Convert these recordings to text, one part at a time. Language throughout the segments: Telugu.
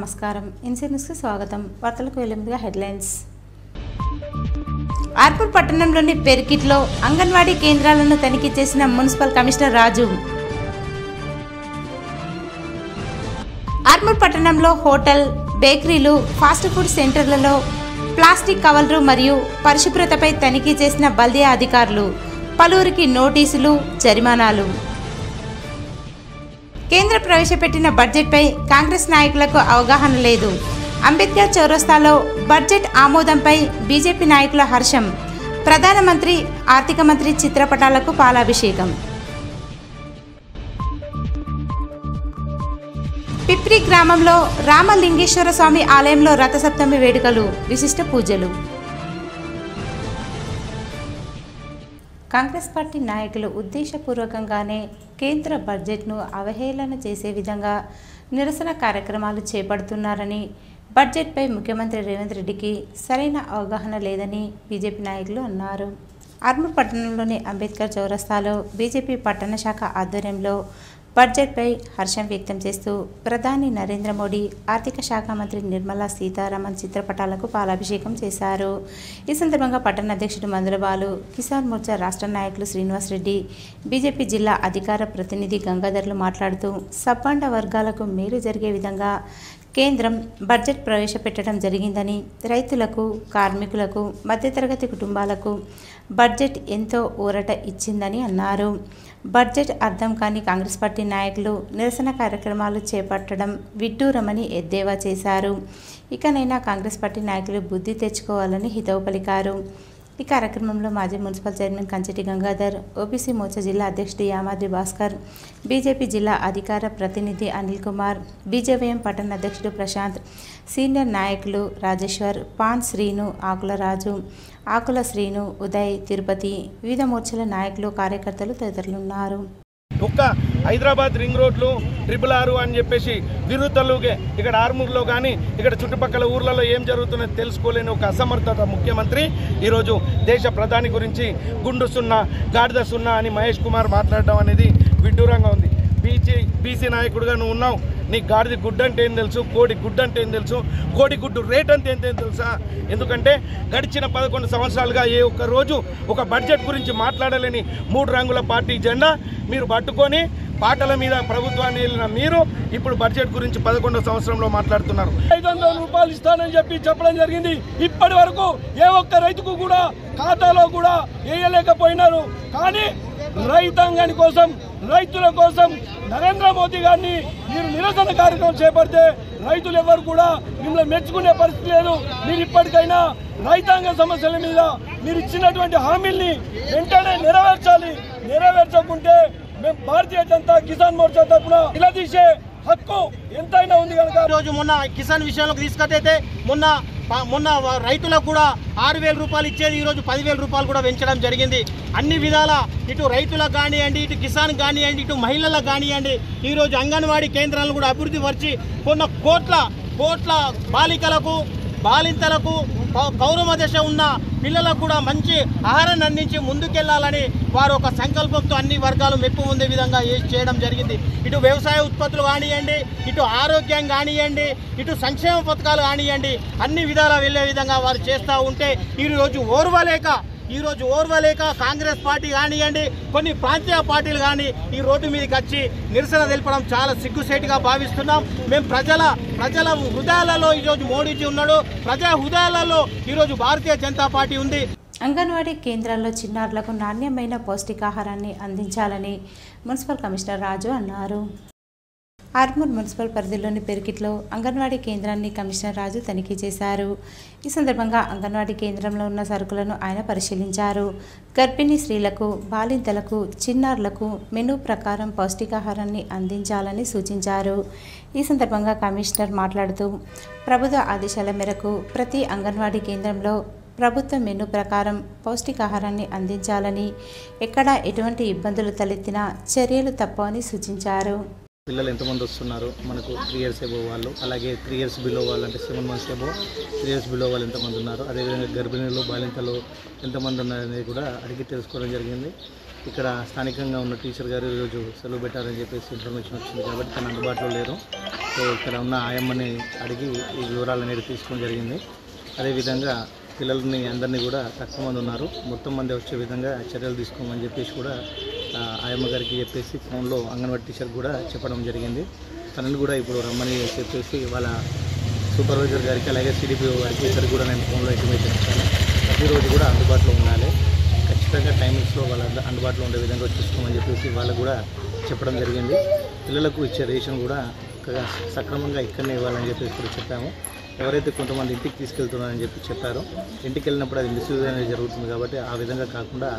నమస్కారం ఇన్సైడ్ న్యూస్ కి స్వాగతం వార్తలకు వెళ్లే ముందుగా హెడ్లైన్స్ ఆర్పూర్ పట్టణంలోని పెర్కిట్లో అంగన్వాడీ కేంద్రాలను తనిఖీ చేసిన మున్సిపల్ కమిషనర్ రాజు ఆర్పూర్ పట్టణంలో హోటల్ బేకరీలు ఫాస్ట్ ఫుడ్ సెంటర్లలో ప్లాస్టిక్ కవర్లు మరియు పరిశుభ్రతపై తనిఖీ చేసిన బల్దియా అధికారులు పలువురికి నోటీసులు జరిమానాలు కేంద్ర ప్రవేశపెట్టిన బడ్జెట్పై కాంగ్రెస్ నాయకులకు అవగాహన లేదు అంబేద్కర్ చౌరస్తాలో బడ్జెట్ ఆమోదంపై బీజేపీ నాయకుల హర్షం ప్రధానమంత్రి ఆర్థిక మంత్రి చిత్రపటాలకు పాలాభిషేకం పిప్రి గ్రామంలో రామలింగేశ్వర స్వామి ఆలయంలో రథసప్తమి వేడుకలు విశిష్ట పూజలు కాంగ్రెస్ పార్టీ నాయకులు ఉద్దేశపూర్వకంగానే కేంద్ర బడ్జెట్ను అవహేళన చేసే విధంగా నిరసన కార్యక్రమాలు చేపడుతున్నారని బడ్జెట్పై ముఖ్యమంత్రి రేవంత్ రెడ్డికి సరైన అవగాహన లేదని బీజేపీ నాయకులు అన్నారు. ఆర్మూర్ పట్టణంలోని అంబేద్కర్ చౌరస్తాలో బీజేపీ పట్టణ శాఖ ఆధ్వర్యంలో బడ్జెట్పై హర్షం వ్యక్తం చేస్తూ ప్రధాని నరేంద్ర మోడీ ఆర్థిక శాఖ మంత్రి నిర్మలా సీతారామన్ చిత్రపటాలకు పాలాభిషేకం చేశారు. ఈ సందర్భంగా పట్టణ అధ్యక్షుడు మందులబాలు, కిసాన్ మోర్చా రాష్ట్ర నాయకులు శ్రీనివాస్ రెడ్డి, బీజేపీ జిల్లా అధికార ప్రతినిధి గంగాధర్లు మాట్లాడుతూ సబ్బండ వర్గాలకు మేలు జరిగే విధంగా కేంద్రం బడ్జెట్ ప్రవేశపెట్టడం జరిగిందని, రైతులకు, కార్మికులకు, మధ్యతరగతి కుటుంబాలకు బడ్జెట్ ఎంతో ఊరట ఇచ్చిందని అన్నారు. బడ్జెట్ అర్థం కాని కాంగ్రెస్ పార్టీ నాయకులు నిరసన కార్యక్రమాలు చేపట్టడం విడ్డూరమని ఎద్దేవా చేశారు. ఇకనైనా కాంగ్రెస్ పార్టీ నాయకులు బుద్ధి తెచ్చుకోవాలని హితవు పలికారు. ఈ కార్యక్రమంలో మాజీ municipal chairman Kancheti Gangadhar, OBC Morcha జిల్లా అధ్యక్షుడు యామాద్రి భాస్కర్, బీజేపీ జిల్లా అధికార ప్రతినిధి అనిల్ కుమార్, బీజేవైఎం పట్టణ అధ్యక్షుడు ప్రశాంత్, సీనియర్ నాయకులు రాజేశ్వర్, పాన్ శ్రీను, ఆకుల రాజు, ఆకుల శ్రీను, ఉదయ్, తిరుపతి, వివిధ మోర్చాల నాయకులు, కార్యకర్తలు తదితరులున్నారు. ఒక్క హైదరాబాద్ రింగ్ రోడ్లు 666 అని చెప్పేసి విరుతలుగే ఇక్కడ ఆర్మూర్లో కానీ ఇక్కడ చుట్టుపక్కల ఊర్లలో ఏం జరుగుతుందో తెలుసుకోలేని ఒక అసమర్థత ముఖ్యమంత్రి ఈరోజు దేశ ప్రధాని గురించి గుండు సున్నా గాడిద సున్నా అని మహేష్ కుమార్ మాట్లాడడం అనేది విడ్డూరంగా ఉంది. బీసీ నాయకుడుగా నువ్వు ఉన్నావు, నీ గాడిద గుడ్డు అంటే ఏం తెలుసు, కోడి గుడ్డు అంటే ఏం తెలుసు, కోడి గుడ్డు రేట్ అంటే ఏం తెలుసా? ఎందుకంటే గడిచిన 11 సంవత్సరాలుగా ఏ ఒక్క రోజు ఒక బడ్జెట్ గురించి మాట్లాడలేని 3 రంగుల పార్టీ జెండా మీరు పట్టుకొని పాటల మీద ప్రభుత్వాన్ని వెళ్ళిన మీరు ఇప్పుడు బడ్జెట్ గురించి 11వ సంవత్సరంలో మాట్లాడుతున్నారు. 500 రూపాయలు ఇస్తానని చెప్పడం జరిగింది. ఇప్పటి వరకు ఏ ఒక్క రైతుకు కూడా ఖాతాలో కూడా వేయలేకపోయినారు. కానీ రైతాంగాని కోసం, రైతుల కోసం నరేంద్ర మోదీ గారిని మీరు నిరసన కార్యక్రమం చేపడితే రైతులు ఎవరు కూడా మిమ్మల్ని మెచ్చుకునే పరిస్థితి లేదు. మీరు ఇప్పటికైనా రైతాంగ సమస్యల మీద మీరు ఇచ్చినటువంటి హామీల్ని వెంటనే నెరవేర్చాలి. నెరవేర్చకుంటే మేము భారతీయ జనతా కిసాన్ మోర్చా తరఫున నిలదీసే హక్కు ఎంతైనా ఉంది కనుక ఈరోజు మొన్న కిసాన్ విషయంలోకి తీసుకొస్తే మొన్న రైతులకు కూడా 6,000 రూపాయలు ఇచ్చేది ఈరోజు 10,000 రూపాయలు కూడా పెంచడం జరిగింది. అన్ని విధాల ఇటు రైతులకు కానివ్వండి, ఇటు కిసాన్ కానివ్వండి, ఇటు మహిళలకు కానివ్వండి, ఈరోజు అంగన్వాడీ కేంద్రాలను కూడా అభివృద్ధి పరిచి కొన్న కోట్ల బాలికలకు, బాలింతలకు, కౌరవ దశ ఉన్న పిల్లలకు కూడా మంచి ఆహారాన్ని అందించి ముందుకెళ్లాలని వారు ఒక సంకల్పంతో అన్ని వర్గాలు మెప్పు పొందే విధంగా చేయడం జరిగింది. ఇటు వ్యవసాయ ఉత్పత్తులు కానివ్వండి, ఇటు ఆరోగ్యం కానివ్వండి, ఇటు సంక్షేమ పథకాలు కానివ్వండి, అన్ని విధాలా వెళ్లే విధంగా వారు చేస్తూ ఉంటే ఈరోజు ఓర్వలేక కాంగ్రెస్ పార్టీ కానివ్వండి, కొన్ని ప్రాంతీయ పార్టీలు కానీ ఈ రోడ్డు మీదకి వచ్చి నిరసన తెలపడం చాలా సిగ్గుసేటుగా భావిస్తున్నాం. మేము ప్రజల హృదయాలలో ఈరోజు మోడీజీ ఉన్నాడు, ప్రజా హృదయాలలో ఈరోజు భారతీయ జనతా పార్టీ ఉంది. అంగన్వాడీ కేంద్రాల్లో చిన్నారులకు నాణ్యమైన పౌష్టికాహారాన్ని అందించాలని మున్సిపల్ కమిషనర్ రాజు అన్నారు. ఆర్మూర్ మున్సిపల్ పరిధిలోని పెర్కిట్లో అంగన్వాడీ కేంద్రాన్ని కమిషనర్ రాజు తనిఖీ చేశారు. ఈ సందర్భంగా అంగన్వాడీ కేంద్రంలో ఉన్న సరుకులను ఆయన పరిశీలించారు. గర్భిణీ స్త్రీలకు, బాలింతలకు, చిన్నారులకు మెనూ ప్రకారం పౌష్టికాహారాన్ని అందించాలని సూచించారు. ఈ సందర్భంగా కమిషనర్ మాట్లాడుతూ ప్రభుత్వ ఆదేశాల మేరకు ప్రతి అంగన్వాడీ కేంద్రంలో ప్రభుత్వ మెనూ ప్రకారం పౌష్టికాహారాన్ని అందించాలని, ఎక్కడా ఎటువంటి ఇబ్బందులు తలెత్తినా చర్యలు తప్పవని సూచించారు. పిల్లలు ఎంతమంది వస్తున్నారు మనకు 3 years అబోవ్ వాళ్ళు, అలాగే 3 years బిలో వాళ్ళు అంటే 7 months అబోవ్, 3 years బిలో వాళ్ళు ఎంతమంది ఉన్నారు, అదేవిధంగా గర్భిణీలు, బాలింతలు ఎంతమంది ఉన్నారనేది కూడా అడిగి తెలుసుకోవడం జరిగింది. ఇక్కడ స్థానికంగా ఉన్న టీచర్ గారు ఈరోజు సెలవు పెట్టారని చెప్పేసి ఇన్ఫర్మేషన్ వచ్చింది కాబట్టి తను అందుబాటులో లేరు. సో ఇక్కడ ఉన్న ఆయమ్మని అడిగి ఈ వివరాలు అనేది తీసుకోవడం జరిగింది. అదేవిధంగా పిల్లల్ని అందరినీ కూడా తక్కువ మంది ఉన్నారు, మొత్తం మంది వచ్చే విధంగా చర్యలు తీసుకోమని చెప్పేసి కూడా ఆయమ్మ గారికి చెప్పేసి ఫోన్లో అంగన్వాడీ టీచర్ కూడా చెప్పడం జరిగింది. తనని కూడా ఇప్పుడు రమ్మని చెప్పేసి వాళ్ళ సూపర్వైజర్ గారికి అలాగే సిడిపిఓ గారికి ఇద్దరు కూడా నేను ఫోన్లో ఇంటిమేషన్ ఇచ్చాను. ప్రతిరోజు కూడా అందుబాటులో ఉండాలి, ఖచ్చితంగా టైమింగ్స్లో వాళ్ళ అందుబాటులో ఉండే విధంగా చూసుకోమని చెప్పేసి వాళ్ళకు కూడా చెప్పడం జరిగింది. పిల్లలకు ఇచ్చే రేషన్ కూడా సక్రమంగా ఇక్కడనే ఇవ్వాలని చెప్పేసి కూడా చెప్పాము. ఎవరైతే కొంతమంది ఇంటికి తీసుకెళ్తున్నారని చెప్పారో ఇంటికి వెళ్ళినప్పుడు అది మిస్యూజ్ అనేది జరుగుతుంది కాబట్టి ఆ విధంగా కాకుండా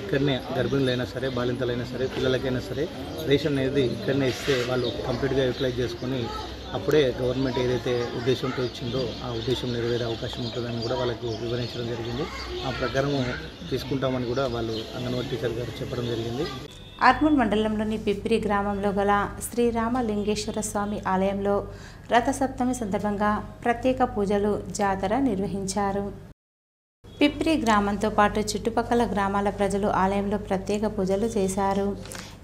ఇక్కడనే గర్భిణులైనా సరే, బాలింతలైనా సరే, పిల్లలకైనా సరే రేషన్ అనేది ఇక్కడనే ఇస్తే వాళ్ళు కంప్లీట్గా యూటిలైజ్ చేసుకొని అప్పుడే గవర్నమెంట్ ఏదైతే ఉద్దేశంతో ఇచ్చిందో ఆ ఉద్దేశం నెరవేరే అవకాశం ఉంటుందని కూడా వాళ్ళకు వివరించడం జరిగింది. ఆ ప్రకారం తీసుకుంటామని కూడా వాళ్ళు అంగన్వాడీ టీచర్ గారు చెప్పడం జరిగింది. ఆర్మూర్ మండలంలోని పిప్పిరి గ్రామంలో గల శ్రీరామలింగేశ్వర స్వామి ఆలయంలో రథసప్తమి సందర్భంగా ప్రత్యేక పూజలు, జాతర నిర్వహించారు. పిప్పిరి గ్రామంతో పాటు చుట్టుపక్కల గ్రామాల ప్రజలు ఆలయంలో ప్రత్యేక పూజలు చేశారు.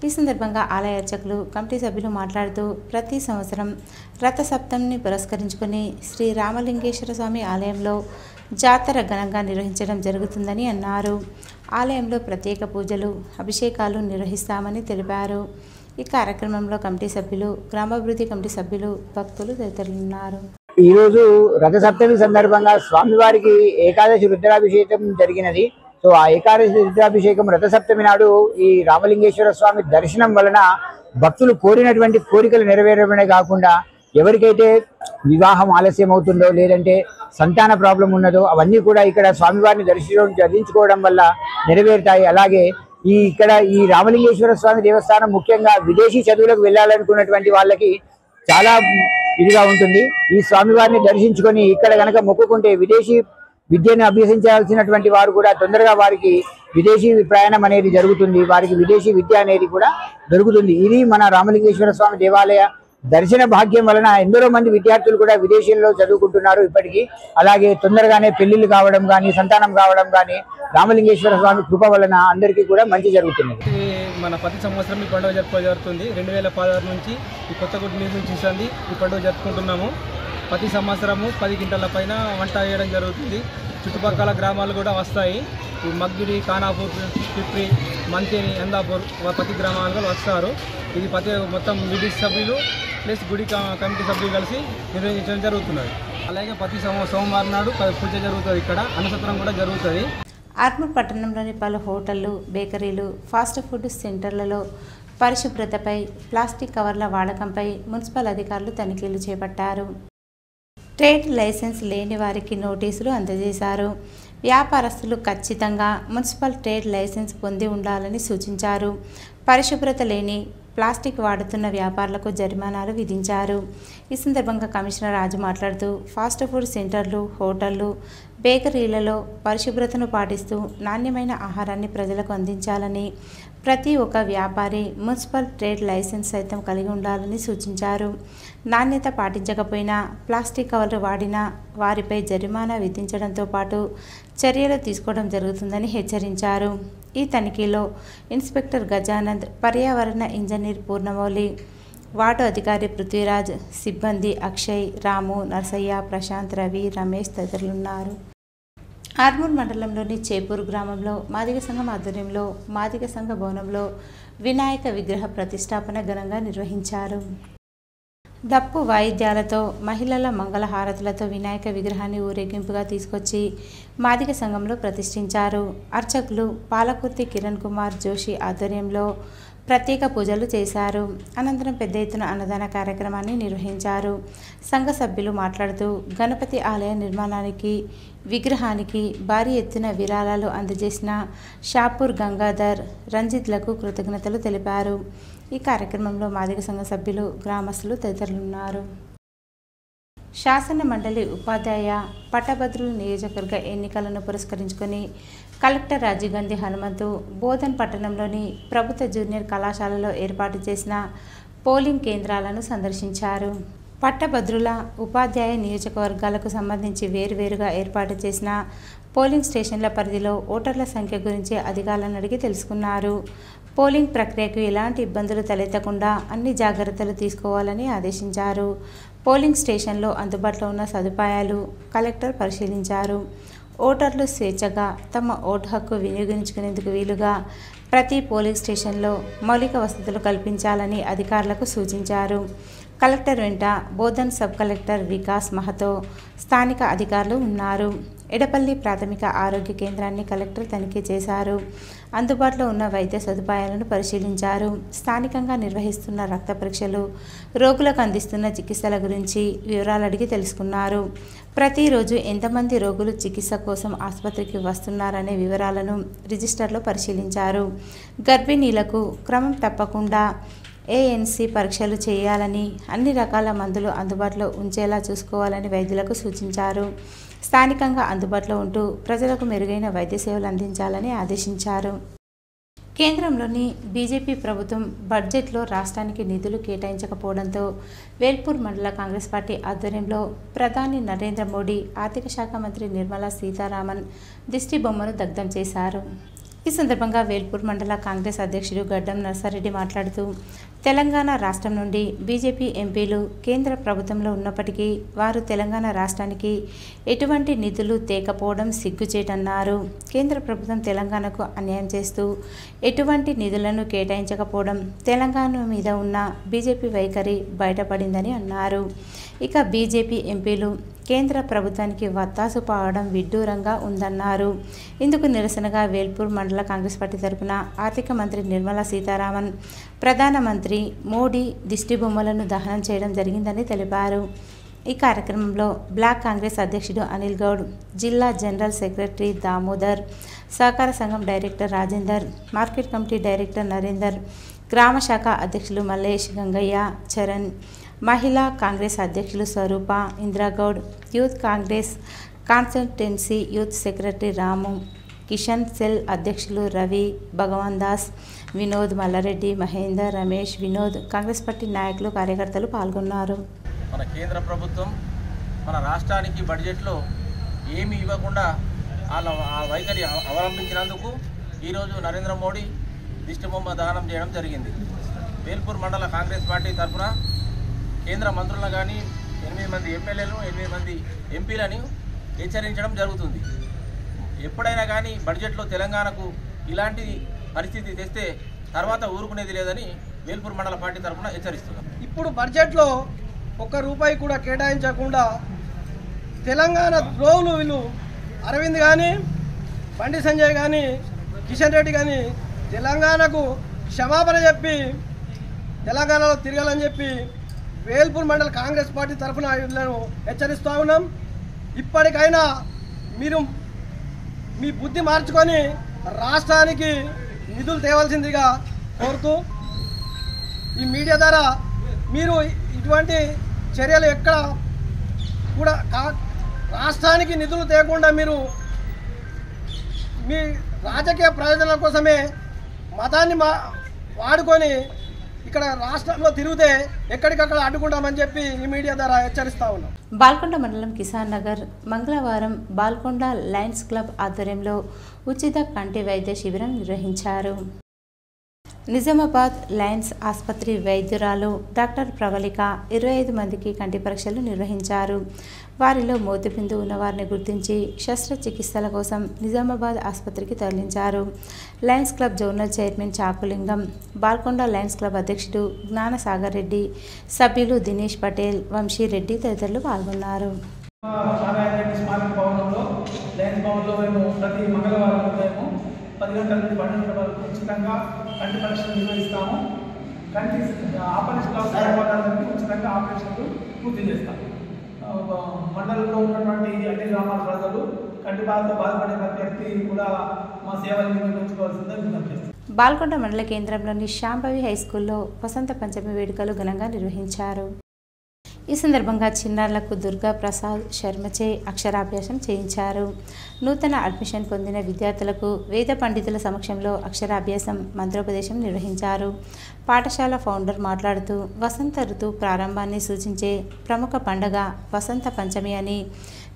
ఈ సందర్భంగా ఆలయ అర్చకులు, కమిటీ సభ్యులు మాట్లాడుతూ ప్రతి సంవత్సరం రథసప్తమిని పురస్కరించుకుని శ్రీరామలింగేశ్వర స్వామి ఆలయంలో జాతర ఘనంగా నిర్వహించడం జరుగుతుందని అన్నారు. ఆలయంలో ప్రత్యేక పూజలు, అభిషేకాలు నిర్వహిస్తామని తెలిపారు. ఈ కార్యక్రమంలో కమిటీ సభ్యులు, గ్రామాభివృద్ధి కమిటీ సభ్యులు, భక్తులు తదితరులున్నారు. ఈరోజు రథసప్తమి సందర్భంగా స్వామివారికి ఏకాదశి రుద్రాభిషేకం జరిగినది. సో ఆ ఏకాదశి రుద్రాభిషేకం రథసప్తమి నాడు ఈ రామలింగేశ్వర స్వామి దర్శనం వలన భక్తులు కోరినటువంటి కోరికలు నెరవేరడమే కాకుండా ఎవరికైతే వివాహం ఆలస్యం అవుతుందో లేదంటే సంతాన ప్రాబ్లం ఉన్నదో అవన్నీ కూడా ఇక్కడ స్వామివారిని దర్శించుకోవడం వల్ల నెరవేరుతాయి. అలాగే ఇక్కడ ఈ రామలింగేశ్వర స్వామి దేవస్థానం ముఖ్యంగా విదేశీ చదువులకు వెళ్ళాలనుకున్నటువంటి వాళ్ళకి చాలా ఇదిగా ఉంటుంది. ఈ స్వామివారిని దర్శించుకొని ఇక్కడ కనుక మొక్కుకుంటే విదేశీ విద్యను అభ్యసించాల్సినటువంటి వారు కూడా తొందరగా వారికి విదేశీ ప్రయాణం అనేది జరుగుతుంది, వారికి విదేశీ విద్య అనేది కూడా దొరుకుతుంది. ఇది మన రామలింగేశ్వర స్వామి దేవాలయ దర్శన భాగ్యం వలన ఎందరో మంది విద్యార్థులు కూడా విదేశీల్లో చదువుకుంటున్నారు ఇప్పటికీ. అలాగే తొందరగానే పెళ్లిళ్ళు కావడం కానీ, సంతానం కావడం కానీ రామలింగేశ్వర స్వామి కృప వలన అందరికీ కూడా మంచి జరుగుతుంది. మన ప్రతి సంవత్సరం ఈ పండుగ జరుపుకోజరుగుతుంది. 2016 నుంచి ఈ కొత్తగూడ నిర్మించింది ఈ పండుగ జరుపుకుంటున్నాము. ప్రతి సంవత్సరము 10 గంటల పైన వంట చేయడం జరుగుతుంది. చుట్టుపక్కల గ్రామాలు కూడా వస్తాయి. ఈ మగ్గిడి, ఖానాపూర్, పిప్రి, మంతేని, ఎందాపూర్ ప్రతి గ్రామాలు వస్తారు. ఇది మొత్తం విధి సభ్యులు ప్లస్ గుడి కమిటీ సభ్యులు కలిసి నిర్వహించడం జరుగుతున్నది. అలాగే ప్రతి సోమవారం నాడు పూజ జరుగుతుంది. ఇక్కడ అన్నసత్రం కూడా జరుగుతుంది. ఆర్మూర్ పట్టణంలోని పలు హోటళ్లు, బేకరీలు, ఫాస్ట్ ఫుడ్ సెంటర్లలో పరిశుభ్రతపై, ప్లాస్టిక్ కవర్ల వాడకంపై మున్సిపల్ అధికారులు తనిఖీలు చేపట్టారు. ట్రేడ్ లైసెన్స్ లేని వారికి నోటీసులు అందజేశారు. వ్యాపారస్తులు ఖచ్చితంగా మున్సిపల్ ట్రేడ్ లైసెన్స్ పొంది ఉండాలని సూచించారు. పరిశుభ్రత లేని, ప్లాస్టిక్ వాడుతున్న వ్యాపారులకు జరిమానాలు విధించారు. ఈ సందర్భంగా కమిషనర్ రాజు మాట్లాడుతూ ఫాస్ట్ ఫుడ్ సెంటర్లు, హోటళ్లు, బేకరీలలో పరిశుభ్రతను పాటిస్తూ నాణ్యమైన ఆహారాన్ని ప్రజలకు అందించాలని, ప్రతి ఒక్క వ్యాపారి మున్సిపల్ ట్రేడ్ లైసెన్స్ సైతం కలిగి ఉండాలని సూచించారు. నాణ్యత పాటించకపోయినా, ప్లాస్టిక్ కవర్లు వాడినా వారిపై జరిమానా విధించడంతో పాటు చర్యలు తీసుకోవడం జరుగుతుందని హెచ్చరించారు. ఈ తనిఖీలో ఇన్స్పెక్టర్ గజానంద్, పర్యావరణ ఇంజనీర్ పూర్ణమౌళి, వార్డు అధికారి పృథ్వీరాజ్, సిబ్బంది అక్షయ్, రాము, నర్సయ్య, ప్రశాంత్, రవి, రమేష్ తదితరులున్నారు. ఆర్మూర్ మండలంలోని చేపూర్ గ్రామంలో మాదిగ సంఘం ఆధ్వర్యంలో మాదిగ సంఘ భవనంలో వినాయక విగ్రహ ప్రతిష్టాపన ఘనంగా నిర్వహించారు. డప్పు వాయిద్యాలతో, మహిళల మంగళహారతులతో వినాయక విగ్రహాన్ని ఊరేగింపుగా తీసుకొచ్చి మాదిగ సంఘంలో ప్రతిష్ఠించారు. అర్చకులు పాలకుర్తి కిరణ్ కుమార్ జోషి ఆధ్వర్యంలో ప్రత్యేక పూజలు చేశారు. అనంతరం పెద్ద ఎత్తున అన్నదాన కార్యక్రమాన్ని నిర్వహించారు. సంఘ సభ్యులు మాట్లాడుతూ గణపతి ఆలయ నిర్మాణానికి, విగ్రహానికి భారీ ఎత్తున విరాళాలు అందజేసిన షాపూర్ గంగాధర్, రంజిత్లకు కృతజ్ఞతలు తెలిపారు. ఈ కార్యక్రమంలో మాదిగ సంఘ సభ్యులు, గ్రామస్తులు తదితరులున్నారు. శాసన మండలి ఉపాధ్యాయ పట్టభద్రుల నియోజకవర్గ ఎన్నికలను పురస్కరించుకొని కలెక్టర్ రాజీవ్ గాంధీ హనుమంతు బోధన్ పట్టణంలోని ప్రభుత్వ జూనియర్ కళాశాలలో ఏర్పాటు చేసిన పోలింగ్ కేంద్రాలను సందర్శించారు. పట్టభద్రుల, ఉపాధ్యాయ నియోజకవర్గాలకు సంబంధించి వేరువేరుగా ఏర్పాటు చేసిన పోలింగ్ స్టేషన్ల పరిధిలో ఓటర్ల సంఖ్య గురించి అధికారులను అడిగి తెలుసుకున్నారు. పోలింగ్ ప్రక్రియకు ఎలాంటి ఇబ్బందులు తలెత్తకుండా అన్ని జాగ్రత్తలు తీసుకోవాలని ఆదేశించారు. పోలింగ్ స్టేషన్లో అందుబాటులో ఉన్న సదుపాయాలు కలెక్టర్ పరిశీలించారు. ఓటర్లు స్వేచ్ఛగా తమ ఓటు హక్కు వినియోగించుకునేందుకు వీలుగా ప్రతి పోలింగ్ స్టేషన్లో మౌలిక వసతులు కల్పించాలని అధికారులకు సూచించారు. కలెక్టర్ వెంట బోధన్ సబ్ కలెక్టర్ వికాస్ మహతో స్థానిక అధికారులు ఉన్నారు. ఎడపల్లి ప్రాథమిక ఆరోగ్య కేంద్రాన్ని కలెక్టర్ తనిఖీ చేశారు. అందుబాటులో ఉన్న వైద్య సదుపాయాలను పరిశీలించారు. స్థానికంగా నిర్వహిస్తున్న రక్త పరీక్షలు, రోగులకు అందిస్తున్న చికిత్సల గురించి వివరాలు అడిగి తెలుసుకున్నారు. ప్రతిరోజు ఎంతమంది రోగులు చికిత్స కోసం ఆసుపత్రికి వస్తున్నారనే వివరాలను రిజిస్టర్లో పరిశీలించారు. గర్భిణీలకు క్రమం తప్పకుండా ANC పరీక్షలు చేయాలని, అన్ని రకాల మందులు అందుబాటులో ఉంచేలా చూసుకోవాలని వైద్యులకు సూచించారు. స్థానికంగా అందుబాటులో ఉంటూ ప్రజలకు మెరుగైన వైద్య సేవలు అందించాలని ఆదేశించారు. కేంద్రంలోని బీజేపీ ప్రభుత్వం బడ్జెట్లో రాష్ట్రానికి నిధులు కేటాయించకపోవడంతో వేల్పూర్ మండల కాంగ్రెస్ పార్టీ ఆధ్వర్యంలో ప్రధాని నరేంద్ర మోడీ, ఆర్థిక శాఖ మంత్రి నిర్మలా సీతారామన్ దిష్టి బొమ్మను దగ్ధం చేశారు. ఈ సందర్భంగా వేల్పూర్ మండల కాంగ్రెస్ అధ్యక్షుడు గడ్డం నర్సారెడ్డి మాట్లాడుతూ, తెలంగాణ రాష్ట్రం నుండి బీజేపీ ఎంపీలు కేంద్ర ప్రభుత్వంలో ఉన్నప్పటికీ వారు తెలంగాణ రాష్ట్రానికి ఎటువంటి నిధులు తేకపోవడం సిగ్గుచేటన్నారు. కేంద్ర ప్రభుత్వం తెలంగాణకు అన్యాయం చేస్తూ ఎటువంటి నిధులను కేటాయించకపోవడం తెలంగాణ మీద ఉన్న బీజేపీ వైఖరి బయటపడిందని అన్నారు. ఇక బీజేపీ ఎంపీలు కేంద్ర ప్రభుత్వానికి వత్తాసు పావడం విడ్డూరంగా ఉందన్నారు. ఇందుకు నిరసనగా వేల్పూర్ మండల కాంగ్రెస్ పార్టీ తరపున ఆర్థిక మంత్రి నిర్మలా సీతారామన్ ప్రధానమంత్రి మోడీ దిష్టి బొమ్మలను దహనం చేయడం జరిగిందని తెలిపారు. ఈ కార్యక్రమంలో బ్లాక్ కాంగ్రెస్ అధ్యక్షుడు అనిల్ గౌడ్, జిల్లా జనరల్ సెక్రటరీ దామోదర్, సహకార సంఘం director Rajender, market committee director Narender, గ్రామ శాఖ అధ్యక్షులు మల్లేష్, గంగయ్య, చరణ్, మహిళా కాంగ్రెస్ అధ్యక్షులు Swarupa, Indiragoud, youth Congress constituency youth secretary Ramu, Kishan cell అధ్యక్షులు రవి, భగవాన్ దాస్, వినోద్, మల్లారెడ్డి, మహేందర్, రమేష్, వినోద్, కాంగ్రెస్ పార్టీ నాయకులు, కార్యకర్తలు పాల్గొన్నారు. మన కేంద్ర ప్రభుత్వం మన రాష్ట్రానికి బడ్జెట్లో ఏమీ ఇవ్వకుండా ఆ వైఖరి అవలంబించినందుకు ఈరోజు నరేంద్ర మోడీ దిష్టిబొమ్మ దానం చేయడం జరిగింది. వేల్పూర్ మండల కాంగ్రెస్ పార్టీ తరఫున కేంద్ర మంత్రులను కానీ 8 మంది ఎమ్మెల్యేలను 8 మంది ఎంపీలని హెచ్చరించడం జరుగుతుంది. ఎప్పుడైనా కానీ బడ్జెట్లో తెలంగాణకు ఇలాంటి పరిస్థితి తెస్తే తర్వాత ఊరుకునేది లేదని వేల్పూర్ మండల పార్టీ తరఫున హెచ్చరిస్తున్నాం. ఇప్పుడు బడ్జెట్లో ₹1 కూడా కేటాయించకుండా తెలంగాణ ద్రోవులు వీళ్ళు అరవింద్ కానీ, బండి సంజయ్ కానీ, కిషన్ రెడ్డి కానీ తెలంగాణకు క్షమాపణ చెప్పి తెలంగాణలో తిరగాలని చెప్పి వేల్పూర్ మండల కాంగ్రెస్ పార్టీ తరఫున వీళ్ళను హెచ్చరిస్తూ ఉన్నాం. ఇప్పటికైనా మీరు మీ బుద్ధి మార్చుకొని రాష్ట్రానికి నిధులు తేవాల్సిందిగా కోరుతూ ఈ మీడియా ద్వారా మీరు ఇటువంటి చర్యలు ఎక్కడ కూడా రాష్ట్రానికి నిధులు తేకుండా మీరు మీ రాజకీయ ప్రయోజనాల కోసమే మతాన్ని వాడుకొని ఇక్కడ రాష్ట్రంలో తిరిగితే ఎక్కడికక్కడ అడ్డుకుంటామని చెప్పి ఈ మీడియా ద్వారా హెచ్చరిస్తా ఉన్నాం. బాల్కొండ మండలం కిసాన్ నగర్ మంగళవారం బాల్కొండ లయన్స్ క్లబ్ ఆధ్వర్యంలో ఉచిత కంటి వైద్య శిబిరం నిర్వహించారు. నిజామాబాద్ లయన్స్ ఆసుపత్రి వైద్యురాలు డాక్టర్ ప్రవళిక 25 మందికి కంటి పరీక్షలు నిర్వహించారు. వారిలో మోతిబిందు ఉన్నవారిని గుర్తించి శస్త్రచికిత్సల కోసం నిజామాబాద్ ఆసుపత్రికి తరలించారు. Lions Club zonal chairman Chakulingam, Balkonda Lions Club అధ్యక్షుడు జ్ఞానసాగర్ రెడ్డి, సభ్యులు దినేష్ పటేల్, వంశీరెడ్డి తదితరులు పాల్గొన్నారు. ప్రతి మంగళవారం ఉదయం 10 గంటల నుండి 12 గంటల వరకు ఉచితంగా కంటి పరీక్షలు నిర్వహిస్తాము. కంటి ఆపరేషన్ అవసరానికి ఉచితంగా ఆపరేషన్లు పూర్తి చేస్తాము. మండలంలో ఉన్నటువంటి అన్ని గ్రామాల ప్రజలు కంటి బాధతో బాధపడే ప్రతి వ్యక్తి కూడా మా సేవలు వినియోగించుకోవాల్సిందే విజ్ఞప్తి చేస్తాం. బాల్కొండ మండల కేంద్రంలోని శాంభవి హై స్కూల్లో వసంత పంచమి వేడుకలు ఘనంగా నిర్వహించారు. ఈ సందర్భంగా చిన్నారులకు దుర్గా ప్రసాద్ శర్మచే అక్షరాభ్యాసం చేయించారు. నూతన అడ్మిషన్ పొందిన విద్యార్థులకు వేద పండితుల సమక్షంలో అక్షరాభ్యాసం మంత్రోపదేశం నిర్వహించారు. పాఠశాల ఫౌండర్ మాట్లాడుతూ వసంత ఋతువు ప్రారంభాన్ని సూచించే ప్రముఖ పండుగ వసంత పంచమి అని,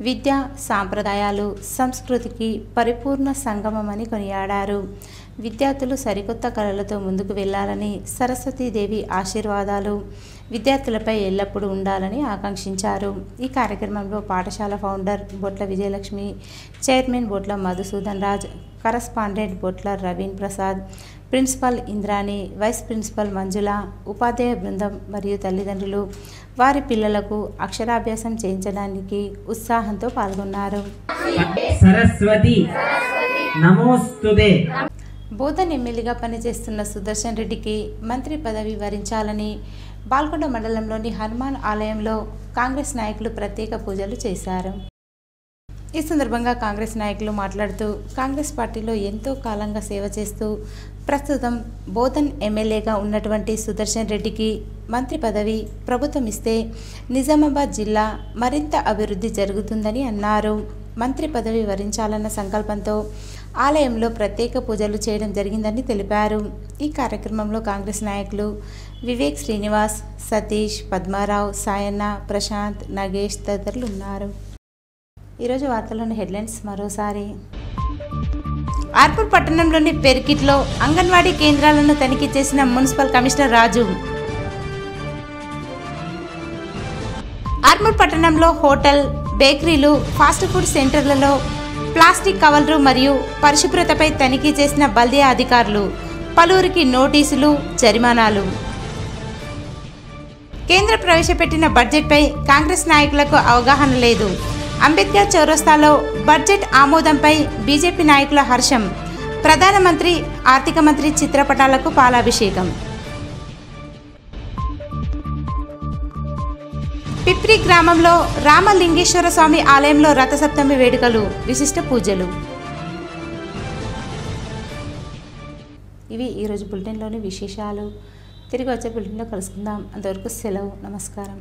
విద్య సాంప్రదాయాలు సంస్కృతికి పరిపూర్ణ సంగమమని కొనియాడారు. విద్యార్థులు సరికొత్త కళలతో ముందుకు వెళ్లాలని, సరస్వతీదేవి ఆశీర్వాదాలు విద్యార్థులపై ఎల్లప్పుడూ ఉండాలని ఆకాంక్షించారు. ఈ కార్యక్రమంలో పాఠశాల founder Botla Vijayalakshmi, chairman Botla Madhusudan Raj, correspondent Botla Raveen Prasad, principal Indrani, vice principal Manjula, ఉపాధ్యాయ బృందం మరియు తల్లిదండ్రులు వారి పిల్లలకు అక్షరాభ్యాసం చేయించడానికి ఉత్సాహంతో పాల్గొన్నారు. సరస్వతి నమోస్తుతే. బోధన్ ఎమ్మెల్యేగా పనిచేస్తున్న సుదర్శన్ రెడ్డికి మంత్రి పదవి వరించాలని బాల్కొండ మండలంలోని హనుమాన్ ఆలయంలో కాంగ్రెస్ నాయకులు ప్రత్యేక పూజలు చేశారు. ఈ సందర్భంగా కాంగ్రెస్ నాయకులు మాట్లాడుతూ కాంగ్రెస్ పార్టీలో ఎంతో కాలంగా సేవ చేస్తూ ప్రస్తుతం బోధన్ ఎమ్మెల్యేగా ఉన్నటువంటి సుదర్శన్ రెడ్డికి మంత్రి పదవి ప్రభుత్వం ఇస్తే నిజామాబాద్ జిల్లా మరింత అభివృద్ధి జరుగుతుందని అన్నారు. మంత్రి పదవి వరించాలన్న సంకల్పంతో ఆలయంలో ప్రత్యేక పూజలు చేయడం జరిగిందని తెలిపారు. ఈ కార్యక్రమంలో కాంగ్రెస్ నాయకులు వివేక్ శ్రీనివాస్, సతీష్, పద్మారావు, సాయన్న, ప్రశాంత్, నగేష్ తదితరులు ఉన్నారు. ఈరోజు వార్తల్లోని హెడ్లైన్స్ మరోసారి. ఆర్పూర్ పట్టణంలోని పెరికిట్లో అంగన్వాడీ కేంద్రాలను తనిఖీ చేసిన మున్సిపల్ కమిషనర్ రాజు. ఆర్మూర్ పట్టణంలో హోటల్, బేకరీలు, ఫాస్ట్ ఫుడ్ సెంటర్లలో ప్లాస్టిక్ కవర్లు మరియు పరిశుభ్రతపై తనిఖీ చేసిన బల్దియా అధికారులు. పలువురికి నోటీసులు, జరిమానాలు. కేంద్ర ప్రవేశపెట్టిన బడ్జెట్పై కాంగ్రెస్ నాయకులకు అవగాహన లేదు. అంబేద్కర్ చౌరస్తాలో బడ్జెట్ ఆమోదంపై బీజేపీ నాయకుల హర్షం. ప్రధానమంత్రి, ఆర్థిక మంత్రి చిత్రపటాలకు పాలాభిషేకం. పిప్రి గ్రామంలో రామలింగేశ్వర స్వామి ఆలయంలో రథసప్తమి వేడుకలు, విశిష్ట పూజలు. ఇవి ఈరోజు బులెటిన్లోని విశేషాలు. తిరిగి వచ్చే బులెటిన్లో కలుసుకుందాం. అంతవరకు సెలవు. నమస్కారం.